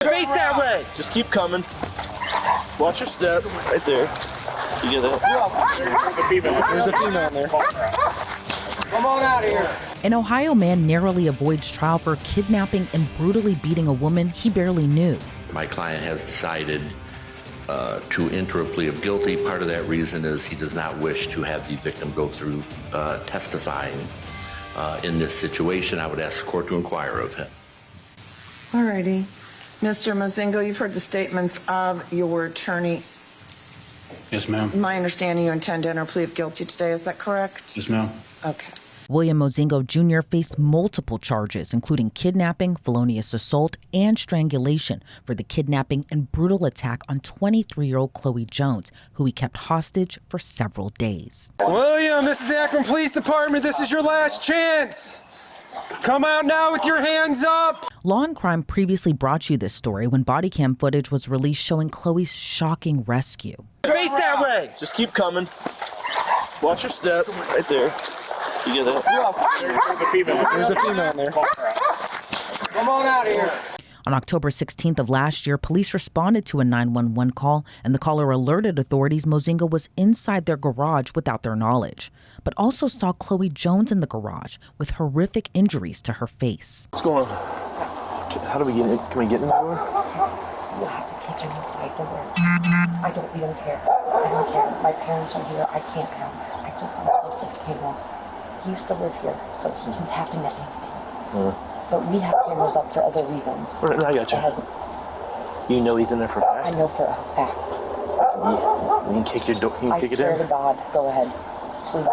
Face that way. Just keep coming. Watch your step. Right there. You get that? There's a female in there. Come on out of here. An Ohio man narrowly avoids trial for kidnapping and brutally beating a woman he barely knew. My client has decided to enter a plea of guilty. Part of that reason is he does not wish to have the victim go through testifying in this situation. I would ask the court to inquire of him. All righty. Mr. Mozingo, you've heard the statements of your attorney. Yes, ma'am. My understanding, you intend to enter a plea of guilty today. Is that correct? Yes, ma'am. Okay. William Mozingo Jr. faced multiple charges, including kidnapping, felonious assault, and strangulation for the kidnapping and brutal attack on 23-year-old Chloe Jones, who he kept hostage for several days. William, this is the Akron Police Department. This is your last chance. Come out now with your hands up. Law&Crime previously brought you this story when body cam footage was released showing Chloe's shocking rescue. Face that way. Just keep coming. Watch your step. Right there. You get that? There's a female in there. Come on out of here. On October 16th of last year, police responded to a 911 call, and the caller alerted authorities Mozingo was inside their garage without their knowledge, but also saw Chloe Jones in the garage with horrific injuries to her face. What's going on? How do we get in? Can we get in the door? You have to kick in the side door. We don't care. I don't care. My parents are here. I can't come. I just don't hope this camera. He used to live here, so he can tap into anything. But we have cameras up for other reasons. I got you. You know he's in there for a fact? I know for a fact. You can kick your door. You can kick it in. I swear to God, go ahead. Please.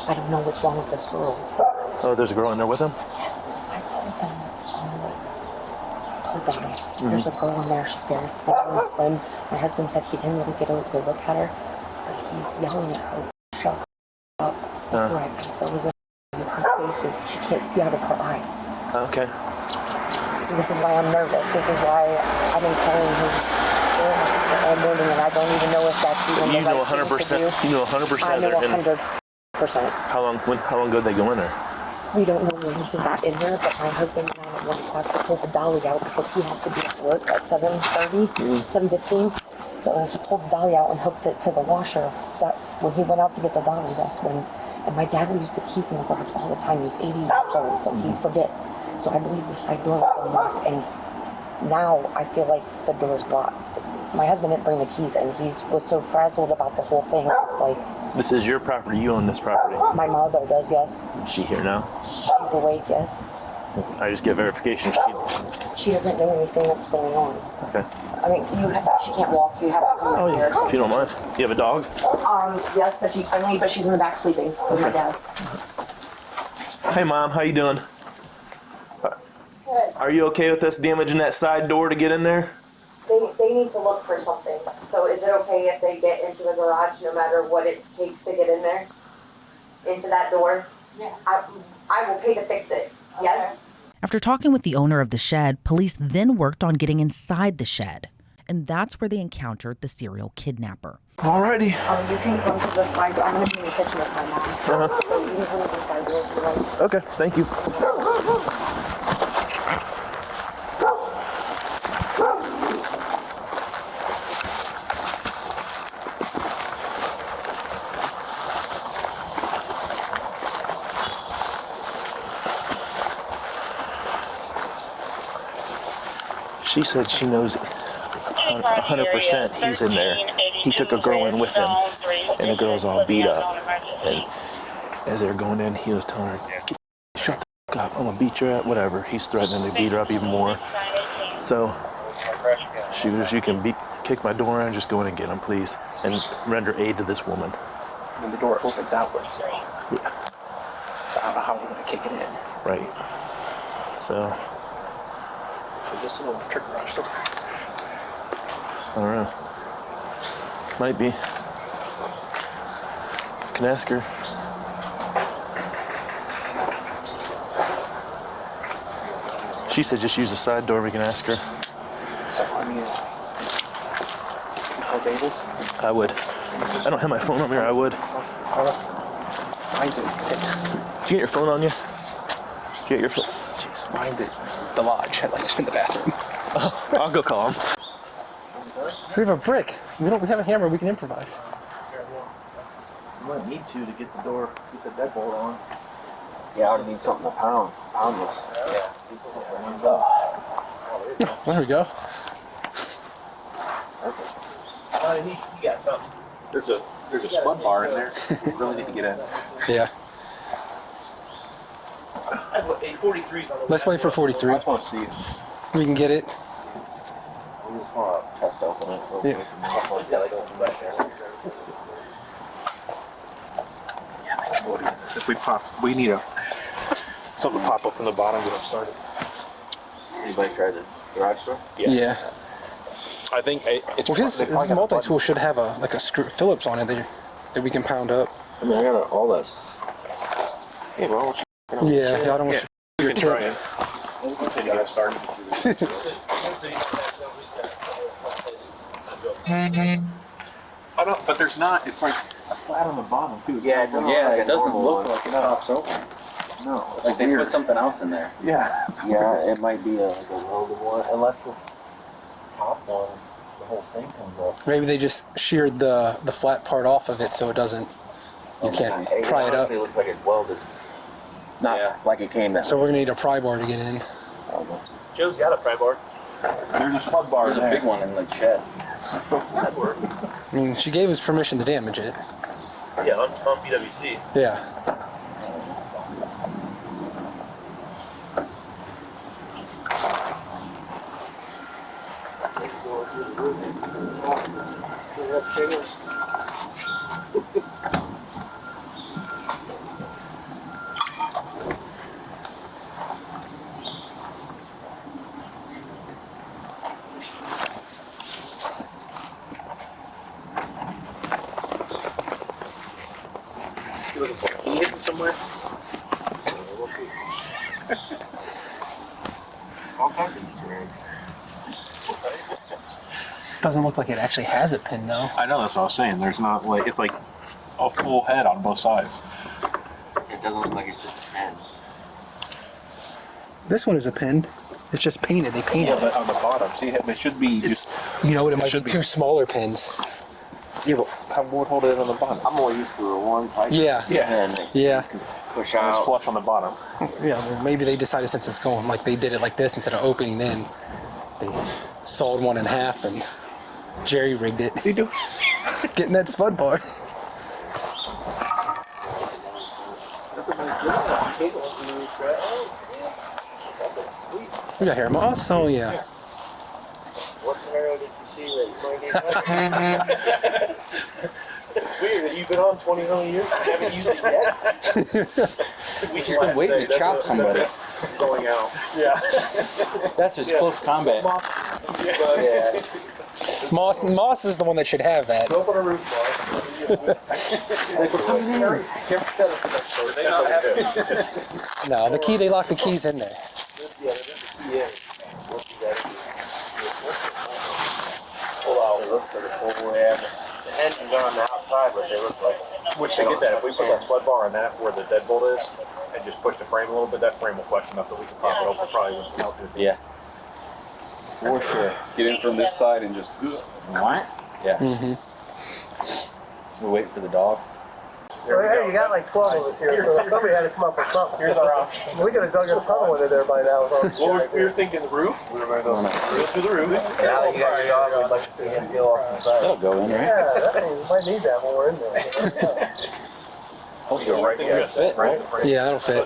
I don't know what's wrong with this girl. Oh, there's a girl in there with him? Yes, I told them this only. I told them this. There's a girl in there. She's very slim. My husband said he didn't really get a good look at her, but he's yelling at her. Shut up. Before I beat the living her faces. She can't see out of her eyes. Okay. So this is why I'm nervous. This is why I've been calling his all morning, and I don't even know if that's even You the know right 100%. thing to do. You know 100%. I know 100%. How long ago did they go in there? We don't know when he got in there, but my husband went out at 1 o'clock to pull the dolly out because he has to be at work at 7:30, 7:15. So he pulled the dolly out and hooked it to the washer. That when he went out to get the dolly, that's when. And my dad leaves the keys in the garage all the time. He's 80 years old, so he forgets. So I believe the side door was unlocked, and now I feel like the door's locked. My husband didn't bring the keys, and he was so frazzled about the whole thing. It's like... This is your property. You own this property. My mother does, yes. Is she here now? She's awake, yes. I just get verification. She doesn't know anything that's going on. Okay. I mean, she can't walk. You have to come here. If you don't mind. Do you have a dog? Yes, but she's friendly, but she's in the back sleeping with my dad. Hey, Mom. How you doing? Good. Are you okay with us damaging that side door to get in there? They need to look for something. So is it okay if they get into the garage no matter what it takes to get in there? Into that door? Yeah. I will pay to fix it. Okay. Yes? After talking with the owner of the shed, police then worked on getting inside the shed. And that's where they encountered the serial kidnapper. Alrighty. You can come to the side door. I'm going to be in the kitchen with my mom. So you can come to the side door if you like. Okay, thank you. She said she knows 100% he's in there. He took a girl in with him, and the girl's all beat up. And as they were going in, he was telling her, "Shut the fuck up, I'm gonna beat your ass," whatever. He's threatening to beat her up even more. So she was, "You can kick my door in, just go in and get him, please, and render aid to this woman." And the door opens outwards, so. Yeah. So I don't know how we're gonna kick it in. Right. So just a little trigger rush. I don't know. Might be. Can ask her. She said just use the side door. We can ask her. So, I mean, how big is? I would. I don't have my phone on me, or I would. Mine's in. Did you get your phone on you? Did you get your phone? Jeez, mine's at the lodge. I left it in the bathroom. I'll go call him. We have a brick. We have a hammer. We can improvise. You might need to get the door, get the deadbolt on. Yeah, I would need something to pound this. Yeah. There we go. He got something. There's a spud bar in there. We really need to get in. Yeah. Let's wait for 43. I just want to see it. We can get it. We just want to test open it. Yeah. If we pop, we need something to pop up from the bottom, get them started. Anybody tried the garage door? Yeah. I think it's. Well, his multi-tool should have a screw Phillips on it that we can pound up. I mean, I got all this. Hey, well, Yeah, I don't want your tip. Get started. I don't, but there's not. It's like flat on the bottom too. Yeah, it doesn't look like it pops open. No, Like they put something else in there. yeah. Yeah, it might be like a welded one, unless this top one, the whole thing comes up. Maybe they just sheared the flat part off of it so it doesn't. You can't pry it up. Honestly, it looks like it's welded. Not like it came that So we're gonna need a pry bar to get in. Joe's got a pry bar. There's a plug bar. There's a big one in the shed. That'd work. I mean, she gave us permission to damage it. Yeah, on PWC. Yeah. You looking for a key hidden somewhere? All kinds of Easter eggs. Doesn't look like it actually has a pin though. I know, that's what I was saying. There's not like, it's like a full head on both sides. It doesn't look like it's just a pen. This one is a pin. It's just painted. They painted Yeah, but on the bottom, see, it should be just. You know what? It might be should be. two smaller pins. Yeah, but how would hold it on the bottom? I'm more used to the one type. Yeah. And it Yeah. can push And it's out. flush on the bottom. Yeah. Well, maybe they decided since it's going like they did it like this instead of opening in, they sawed one in half and jerry rigged it. What's he doing? Getting that spud bar. We got hair moss. Oh yeah. What scenario did you see that you might get? It's weird that you've been on 20 million years and haven't used it yet. He's been waiting to chop somebody. Going out. Yeah. That's his close combat. Yeah. Moss is the one that should have that. Open a roof bar. No, the key. They lock the keys in there. The engines are on the outside, but they look like. Which to get that, if we put that spud bar on that where the deadbolt is and just push the frame a little bit, that frame will flex enough that we can pop it open probably wouldn't help it. Yeah. For sure. Get in from this side and just. What? Yeah. We're waiting for the dog. Hey, you got like 12 of us here, so somebody had to come up with something. Here's our option. We could have dug a tunnel into there by now. Well, we were thinking the roof. We were going to go through the roof. Now that you got your dog, we'd like to see him peel off the side. That'll go in, right? Yeah, that thing, we might need that more in there. Go right there. Fit, right? Yeah, that'll fit.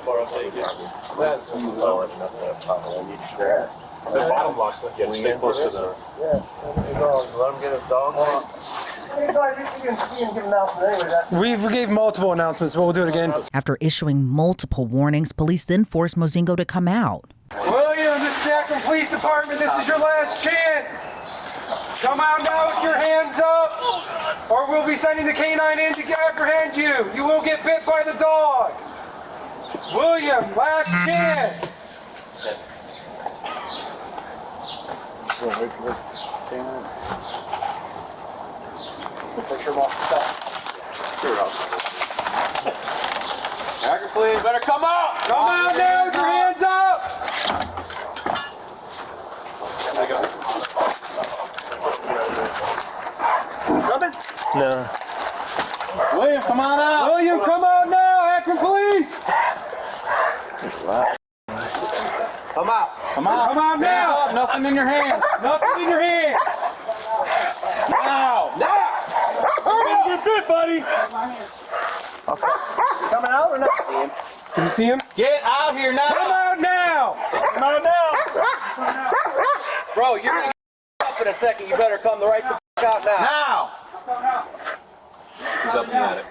The bottom blocks, yeah, stay close to the. Yeah, let him get his dog. We gave multiple announcements, but we'll do it again. After issuing multiple warnings, police then forced Mozingo to come out. William, this is the Akron Police Department. This is your last chance. Come out now with your hands up, or we'll be sending the canine in to apprehend you. You will get bit by the dog. William, last chance. Akron Police, better come out! Come out now with your hands up. No. William, come on out. William, come out now, Akron Police. Come out. Come out. Come out now. Up, nothing in your hand. Nothing in your hand. Now. You're getting bit, buddy. Coming out or not? Can you see him? Get out here now. Come out now. Come out now. Bro, you're gonna get up in a second. You better come the right the f out now. Now. He's up in the attic.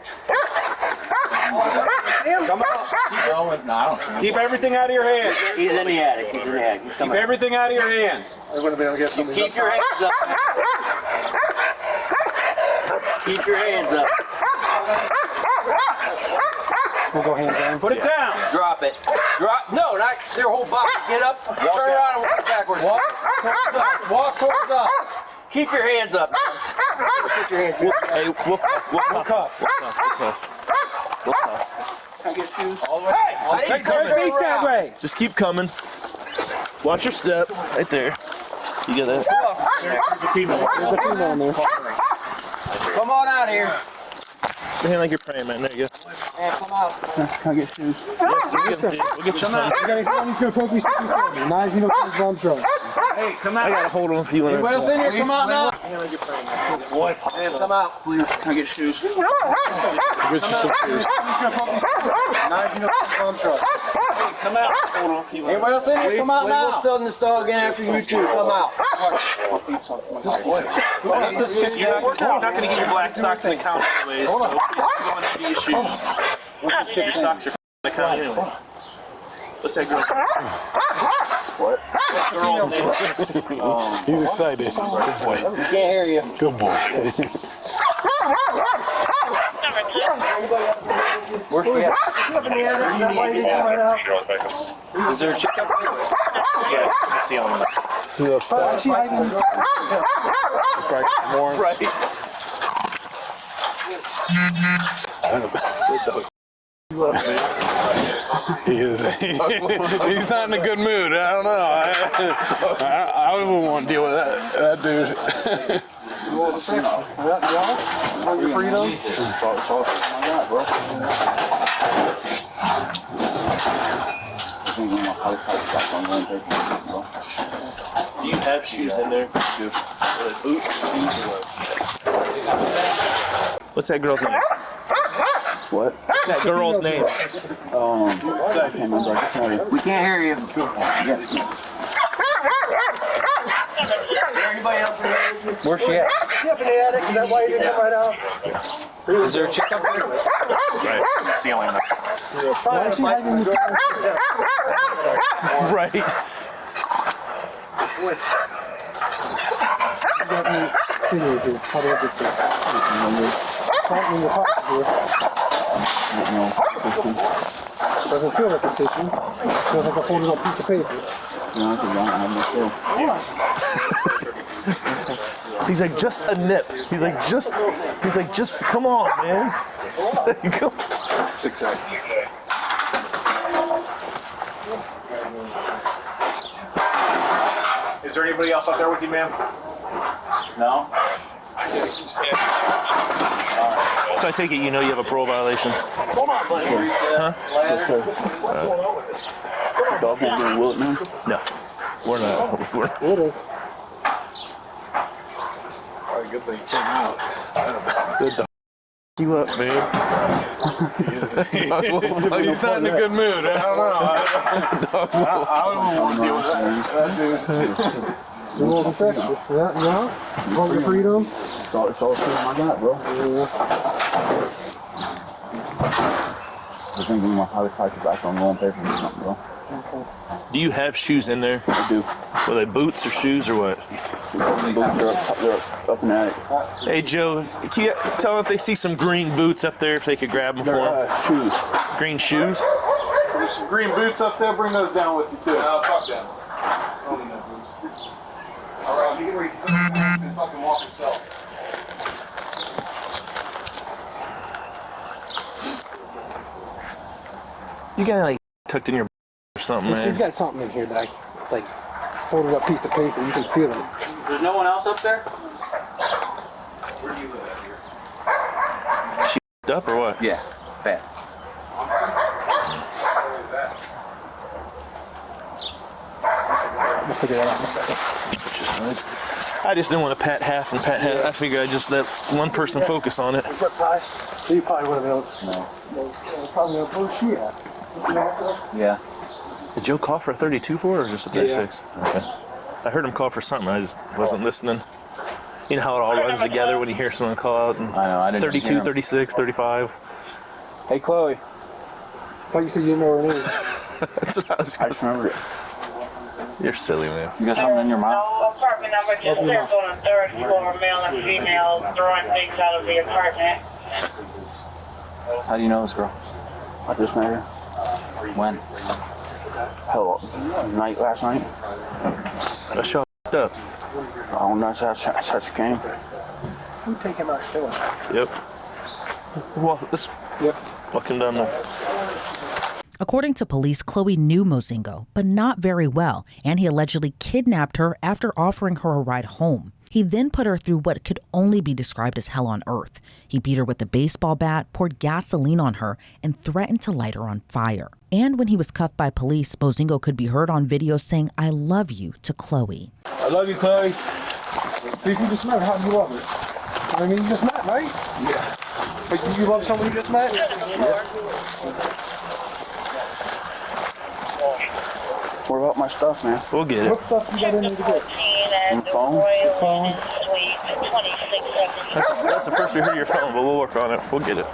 Come out. Keep going. No, I don't see him. Keep everything out of your hands. He's in the attic. He's in the attic. He's Keep coming. everything out of your hands. Keep your hands up. Keep your hands up. We'll go hands down. Put it down. Drop it. Drop. No, not your whole body. Get up. Turn around and walk backwards. Walk towards us. Walk towards us. Keep your hands up. Put your hands up. Hey, we'll cuff. Can I get shoes? Hey! I didn't Turn turn face that around. way. Just keep coming. Watch your step. Right there. You get that? There's a female in there. Come on out here. Your hand like you're praying, man. There you go. Man, come out. Can I get shoes? Yes, we'll get you some. You gotta come. He's gonna poke me. Now he's gonna put his bum truck. Hey, come out. I gotta hold on for you. Anybody else in here? Come out now. Man, come out, please. Can I get shoes? Get you some shoes. Now he's gonna put his bum truck. Come out. Hold on for you. Anybody else in here? Come out We'll now. sell this dog in after you two. Come out. You're not gonna get your black socks in the count anyways. So you're going to your shoes. Your socks are in the count anyway. What's that girl? What? Girl's name. He's excited. Good boy. Can't hear you. Good boy. Where's she at? Is there a chick up there? Yeah, you can see on the Right. He is. He's not in a good mood. I don't know. I wouldn't want to deal with that dude. Your freedom. Do you have shoes in there? Do. Like boots or shoes or what? What's that girl's name? What? What's that girl's name? We can't hear you. Anybody else? Where's she at? Up in the attic. Is that why you didn't come right out? Is there a chick up there? Right. Ceiling. Why is she hiding in the Right. Doesn't feel like a tissue. Feels like a folded up piece of paper. He's like, just a nip. He's like, just, come on, man. Come on. That's exactly. Is there anybody else out there with you, ma'am? No? So I take it you know you have a parole violation? Hold on, buddy. Huh? Yes, sir. Dog is doing what now? No. We're not. Probably good thing he came out. Good dog. You up, man? He's not in a good mood. I don't know. I wouldn't want to deal with that dude. You want the section? Yeah, you want your freedom? It's all freedom I got, bro. I think we want to fight you back on rolling papers or something, bro. Do you have shoes in there? I do. Were they boots or shoes or what? They're up in the attic. Hey, Joe, can you tell them if they see some green boots up there, if they could grab them for them? Shoes. Green shoes? There's some green boots up there. Bring those down with you too. I'll talk down. All right, you can read. Fucking walk yourself. You got like tucked in your or something, man. He's got something in here that it's like folded up piece of paper. You can feel it. There's no one else up there? She up or what? Yeah, bad. We'll figure that out in a second. I just didn't want to pat half and pat half. I figured I'd just let one person focus on it. Is that pie? So you probably would have been able to. No. Probably would have she at. Yeah. Did Joe call for a 32 for it or just a 36? Yeah. Okay. I heard him call for something. I just wasn't listening. You know how it all runs together when you hear someone call out. And I know. I didn't 32, hear him. 36, 35. Hey, Chloe. I thought you said you didn't know her name. That's what I was I going just remembered it. You're silly, man. You got something in your mouth? No apartment number just says on the third floor, male and female throwing things out of the apartment. How do you know this girl? I just met her. When? Hell, last night. That's y'all up. Oh, that's how she came. You take him out still. Yep. Well, this. Yep. Walking down the. According to police, Chloe knew Mozingo, but not very well, and he allegedly kidnapped her after offering her a ride home. He then put her through what could only be described as hell on earth. He beat her with a baseball bat, poured gasoline on her, and threatened to light her on fire. And when he was cuffed by police, Mozingo could be heard on video saying, "I love you" to Chloe. I love you, Chloe. See, if you just met her, how do you love her? I mean, you just met, right? Yeah. But you love someone you just met? Yeah. What about my stuff, man? We'll get it. What stuff you got in there to get? My phone? Your phone? That's the first we heard of your phone, but we'll work on it. We'll get it.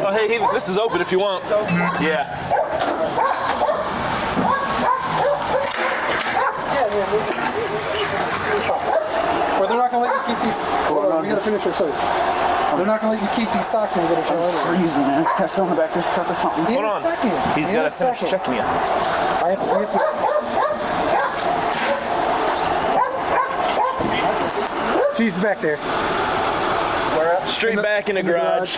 Oh, hey, this is open if you want. Yeah. Or they're not going to let you keep these. Hold on, we got to finish our search. They're not going to let you keep these socks when we go to jail. I'm freezing, man. Can I sit on the back of this truck or something? In Hold a on. second. He's got to finish checking you. I have to. She's back there. Where at? Straight back in the garage.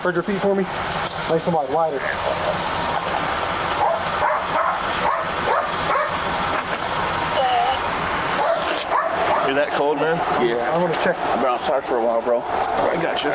Spread your feet for me. Nice and wide, wider. You're that cold, man? Yeah. I'm gonna check. I've been outside for a while, bro. I got you.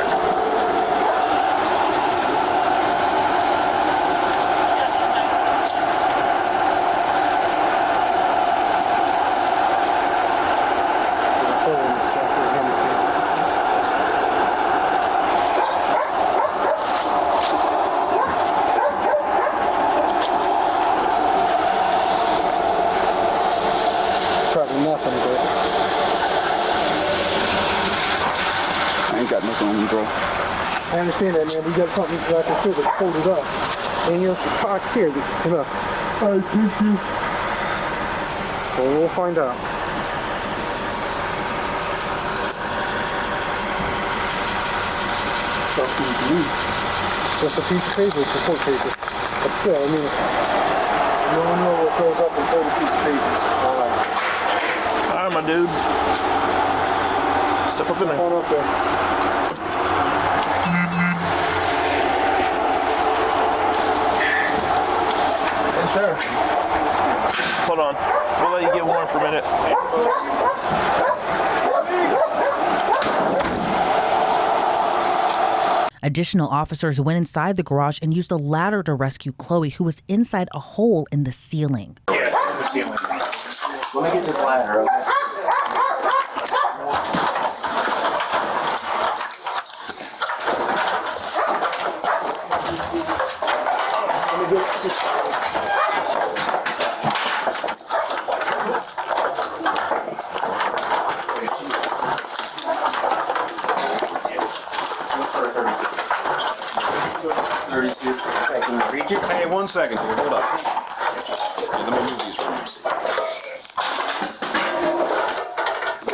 Probably nothing, but I ain't got nothing on me, bro. I understand that, man. We got something that I can feel that's folded up. And you're fuck here. Look. I think you. Well, we'll find out. It's just a piece of paper. It's support paper. But still, I mean, you don't know what goes up in 30 pieces of paper. All right. All right, my dude. Step up in there. Hold up there. Yes, sir. Hold on. We'll let you get warm for a minute. Additional officers went inside the garage and used a ladder to rescue Chloe, who was inside a hole in the ceiling. Yeah, the ceiling. Let me get this ladder, okay? Hey, 1 second here. Hold up. Let me move these rooms.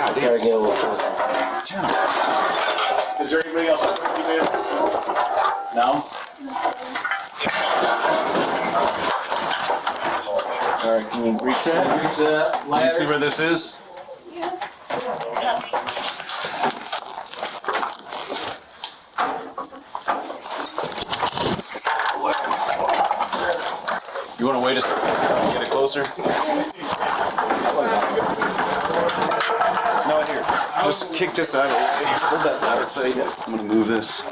God damn. Get a little closer. Is there anybody else that you made? No? Alright, can you reach that? Reach that ladder. Can you see where this is? You want to wait a second? Get it closer? No, here. Just kick this out of the way. Hold that ladder plate. I'm going to move this.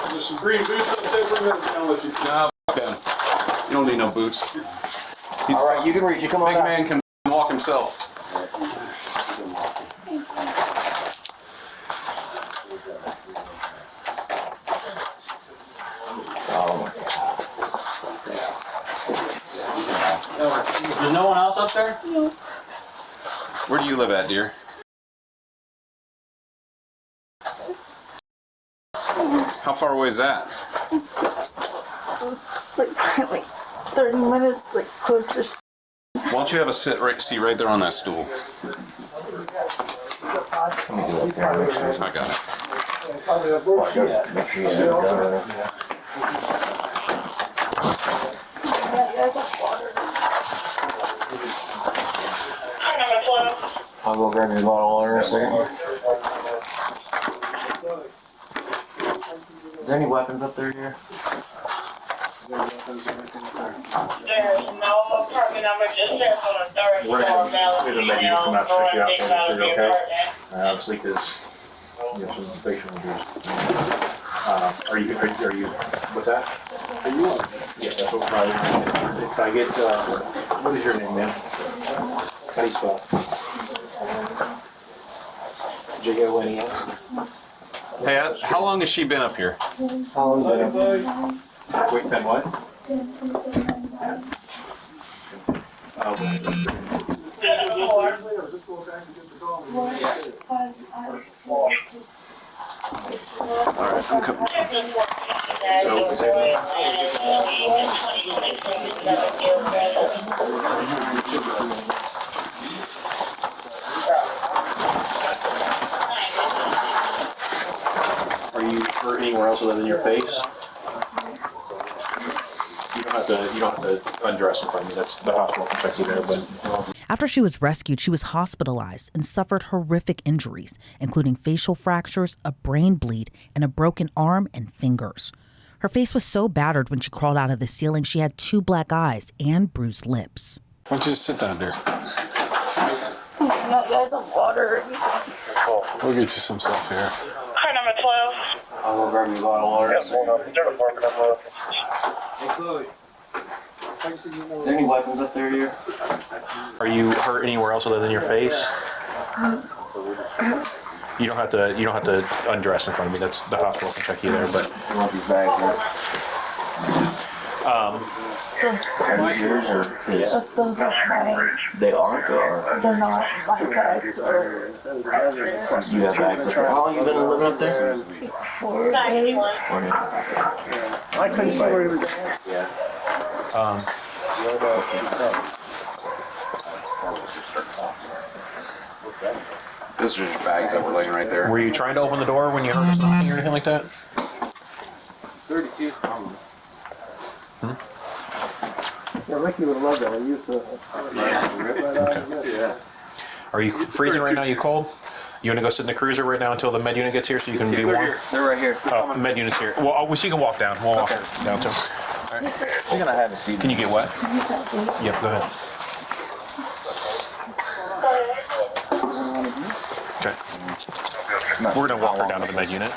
There's some green boots up there. We're going to let you. Nah, Ben. You don't need no boots. Alright, you can reach it. Come on. Big man can walk himself. There's no one else up there? No. Where do you live at, dear? How far away is that? Like 30 minutes, like close to. Why don't you have a seat right there on that stool? I got it. I'll go grab your bottle of water in a second. Is there any weapons up there here? There's no apartment number, just says on the third floor, male and female, throwing things out of the apartment. Obviously, because you have some facial injuries. Are you, what's that? Are you on? Yeah, that's what we're probably doing. If I get, what is your name, man? How do you spell it? J-O-N-E-S? Hey, how long has she been up here? How long is it? Wait, then what? Alright, I'm coming. Are you hurt anywhere else other than your face? You don't have to undress in front of me. That's the hospital can check you there, but. After she was rescued, she was hospitalized and suffered horrific injuries, including facial fractures, a brain bleed, and a broken arm and fingers. Her face was so battered when she crawled out of the ceiling, she had 2 black eyes and bruised lips. Why don't you just sit down there? No, guys, have water. We'll get you some stuff here. Car number 12. I'll go grab your bottle of water in a second. Hey, Chloe. Is there any weapons up there here? Are you hurt anywhere else other than your face? You don't have to undress in front of me. That's the hospital can check you there, but. You want these bags here? Are these yours or his? Those are mine. They aren't or? They're not my bags. Or You have bags up there. How long have you been living up there? 4 days. 4 days. I couldn't see where he was at. Yeah. Those are just bags that were laying right there. Were you trying to open the door when you heard something or anything like that? 32. Yeah, Ricky would love that. I used to. Yeah. Are you freezing right now? You cold? You want to go sit in the cruiser right now until the med unit gets here so you can be warm? They're right here. Med unit's here. Well, so you can walk down. We'll walk down too. You're gonna have a seat. Can you get wet? Yep, go ahead. Okay. We're gonna walk her down to the med unit.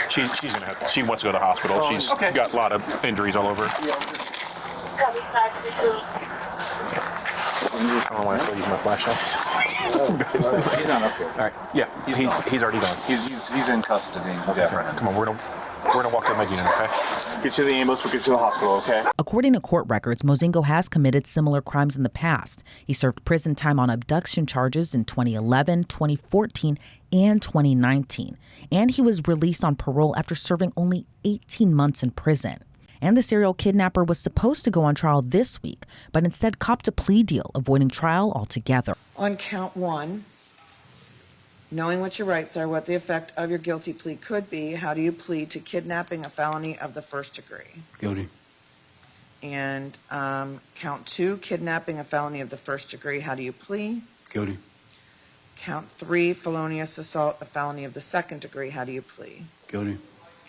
She's gonna have. She wants to go to the hospital. She's got a lot of injuries all over. I don't want to use my flashlight. He's not up here. All right. Yeah, he's already done. He's in custody. Okay. Come on, we're gonna We're gonna walk to my unit, okay? Get you to the ambulance, we'll get you to the hospital, okay? According to court records, Mozingo has committed similar crimes in the past. He served prison time on abduction charges in 2011, 2014, and 2019. And he was released on parole after serving only 18 months in prison. And the serial kidnapper was supposed to go on trial this week, but instead copped a plea deal, avoiding trial altogether. On count 1, knowing what your rights are, what the effect of your guilty plea could be, how do you plead to kidnapping, a felony of the first degree? Guilty. And count 2, kidnapping, a felony of the first degree, how do you plea? Guilty. Count 3, felonious assault, a felony of the second degree, how do you plea? Guilty.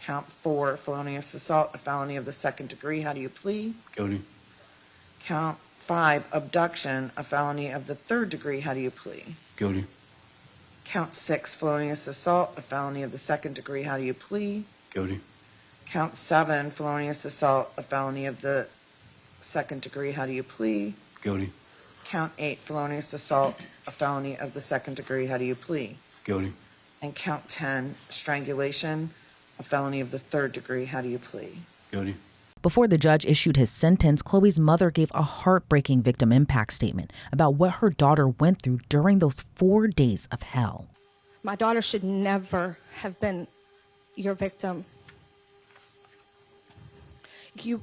Count 4, felonious assault, a felony of the second degree, how do you plea? Guilty. Count 5, abduction, a felony of the third degree, how do you plea? Guilty. Count 6, felonious assault, a felony of the second degree, how do you plea? Guilty. Count 7, felonious assault, a felony of the second degree, how do you plea? Guilty. Count 8, felonious assault, a felony of the second degree, how do you plea? Guilty. And count 10, strangulation, a felony of the third degree, how do you plea? Guilty. Before the judge issued his sentence, Chloe's mother gave a heartbreaking victim impact statement about what her daughter went through during those 4 days of hell. My daughter should never have been your victim. You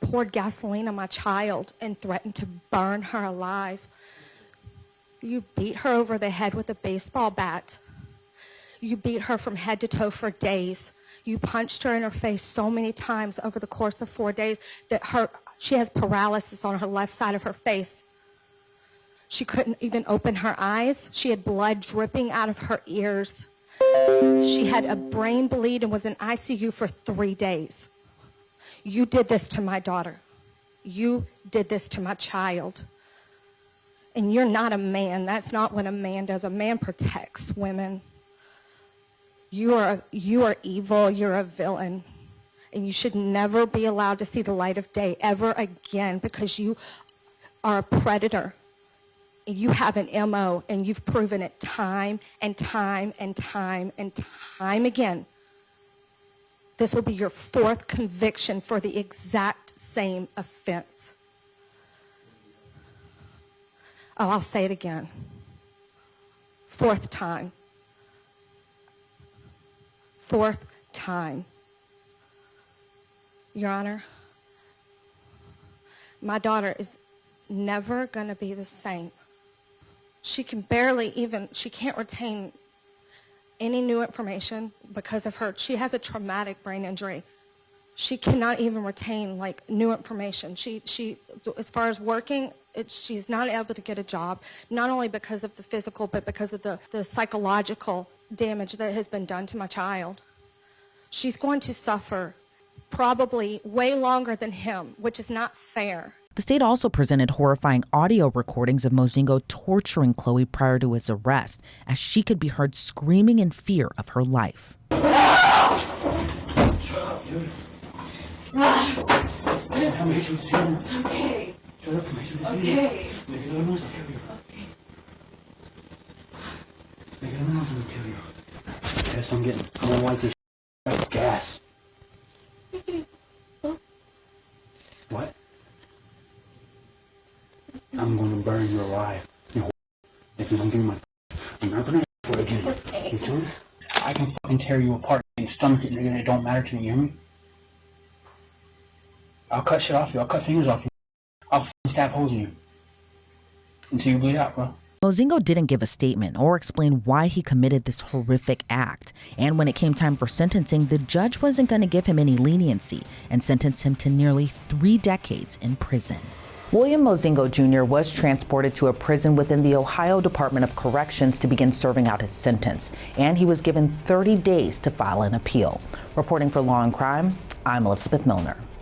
poured gasoline on my child and threatened to burn her alive. You beat her over the head with a baseball bat. You beat her from head to toe for days. You punched her in her face so many times over the course of 4 days that she has paralysis on her left side of her face. She couldn't even open her eyes. She had blood dripping out of her ears. She had a brain bleed and was in ICU for 3 days. You did this to my daughter. You did this to my child. And you're not a man. That's not what a man does. A man protects women. You are evil. You're a villain. And you should never be allowed to see the light of day ever again because you are a predator. You have an MO, and you've proven it time and time and time and time again. This will be your 4th conviction for the exact same offense. Oh, I'll say it again. 4th time. 4th time. Your Honor, my daughter is never going to be the same. She can't retain any new information because of she has a traumatic brain injury. She cannot even retain new information. She as far as working, she's not able to get a job, not only because of the physical, but because of the psychological damage that has been done to my child. She's going to suffer probably way longer than him, which is not fair. The state also presented horrifying audio recordings of Mozingo torturing Chloe prior to his arrest, as she could be heard screaming in fear of her life. I'm gonna wipe this gas. What? I'm gonna burn you alive. If you don't give me my, I'm not gonna do it again. You too? I can fucking tear you apart and stomach it, nigga. It don't matter to me. You hear me? I'll cut shit off you. I'll cut fingers off you. I'll stab holes in you until you bleed out, bro. Mozingo didn't give a statement or explain why he committed this horrific act. And when it came time for sentencing, the judge wasn't going to give him any leniency and sentenced him to nearly 3 decades in prison. William Mozingo Jr. was transported to a prison within the Ohio Department of Corrections to begin serving out his sentence, and he was given 30 days to file an appeal. Reporting for Law and Crime, I'm Elizabeth Millner.